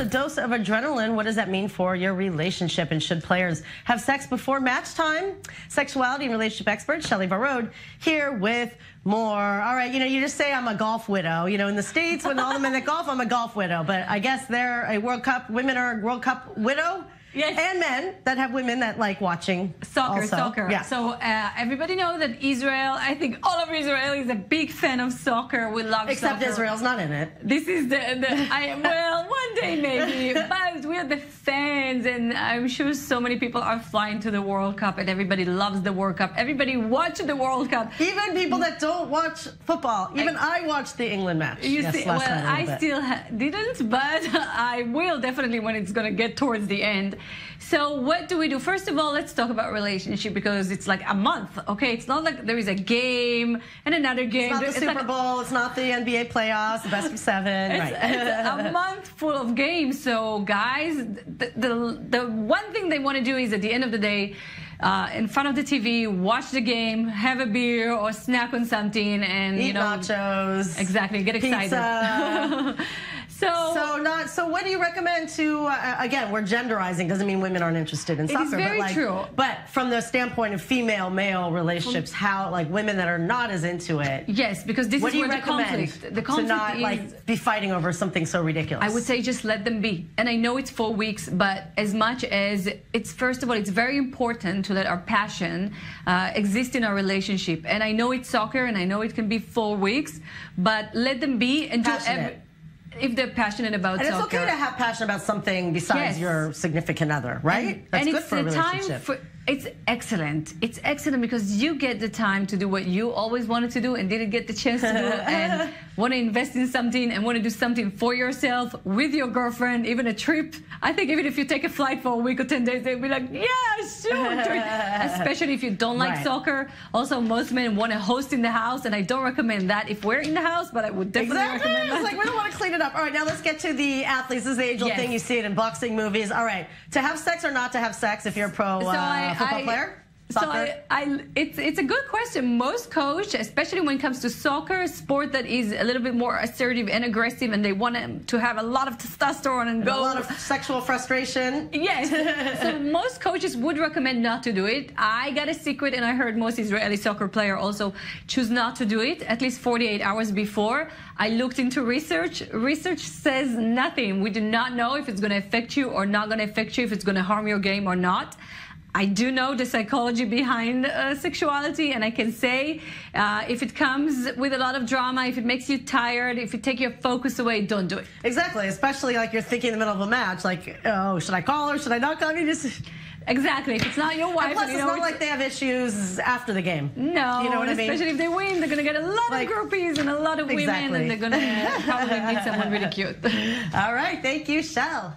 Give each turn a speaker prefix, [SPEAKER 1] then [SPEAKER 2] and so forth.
[SPEAKER 1] a dose of adrenaline. What does that mean for your relationship? And should players have sex before match time? Sexuality and relationship expert Shelley Varode here with more. All right, you just say I'm a golf widow. In the States, when all the men that golf, I'm a golf widow. But I guess they're a World Cup, women are a World Cup widow.
[SPEAKER 2] Yes.
[SPEAKER 1] And men that have women that like watching
[SPEAKER 2] soccer.
[SPEAKER 1] Yeah.
[SPEAKER 2] So everybody knows that Israel, I think all of Israel is a big fan of soccer. We love
[SPEAKER 1] Except
[SPEAKER 2] soccer.
[SPEAKER 1] Israel's not in it.
[SPEAKER 2] This is well, one day maybe, but we are the fans, and I'm sure so many people are flying to the World Cup, and everybody loves the World Cup. Everybody watches the World Cup.
[SPEAKER 1] Even people that don't watch football. Even I watched the England match.
[SPEAKER 2] I still didn't, but I will definitely when it's going to get towards the end. So what do we do? First of all, let's talk about relationship, because it's like a month, okay? It's not like there is a game and another game.
[SPEAKER 1] It's not the Super Bowl. It's not the NBA playoffs, the best of 7.
[SPEAKER 2] It's a month full of games. So guys, the one thing they want to do is at the end of the day, in front of the TV, watch the game, have a beer or snack on something, and
[SPEAKER 1] eat nachos.
[SPEAKER 2] Exactly, get excited.
[SPEAKER 1] Pizza. So what do you recommend to, again, we're genderizing, doesn't mean women aren't interested in soccer.
[SPEAKER 2] It is very true.
[SPEAKER 1] But from the standpoint of female-male relationships, how, like, women that are not as into it.
[SPEAKER 2] Yes, because this is where the conflict
[SPEAKER 1] to not, like, be fighting over something so ridiculous?
[SPEAKER 2] I would say just let them be. And I know it's 4 weeks, but as much as it's, first of all, it's very important to let our passion exist in our relationship. And I know it's soccer, and I know it can be 4 weeks, but let them be and do if they're passionate about soccer.
[SPEAKER 1] And it's okay to have passion about something besides your significant other, right? That's good for a relationship.
[SPEAKER 2] It's excellent. It's excellent because you get the time to do what you always wanted to do and didn't get the chance to do, and want to invest in something and want to do something for yourself, with your girlfriend, even a trip. I think even if you take a flight for a week or 10 days, they'll be like, yeah, sure. Especially if you don't like soccer. Also, most men want to host in the house, and I don't recommend that if we're in the house, but I would definitely recommend that.
[SPEAKER 1] It's like, we don't want to clean it up. All right, now let's get to the athletes. This is the age-old thing. You see it in boxing movies. All right, to have sex or not to have sex if you're a pro football player?
[SPEAKER 2] It's a good question. Most coaches, especially when it comes to soccer, a sport that is a little bit more assertive and aggressive, and they want to have a lot of testosterone and go.
[SPEAKER 1] A lot of sexual frustration.
[SPEAKER 2] Yes. So most coaches would recommend not to do it. I got a secret, and I heard most Israeli soccer players also choose not to do it at least 48 hours before. I looked into research. Research says nothing. We do not know if it's going to affect you or not going to affect you, if it's going to harm your game or not. I do know the psychology behind sexuality, and I can say if it comes with a lot of drama, if it makes you tired, if it takes your focus away, don't do it.
[SPEAKER 1] Exactly, especially like you're thinking in the middle of a match, like, oh, should I call her? Should I not call her?
[SPEAKER 2] Exactly. If it's not your wife,
[SPEAKER 1] and plus, it's not like they have issues after the game.
[SPEAKER 2] No,
[SPEAKER 1] you know what I mean?
[SPEAKER 2] Especially if they win, they're going to get a lot of groupies and a lot of women, and they're going to probably meet someone really cute.
[SPEAKER 1] All right, thank you, Shell.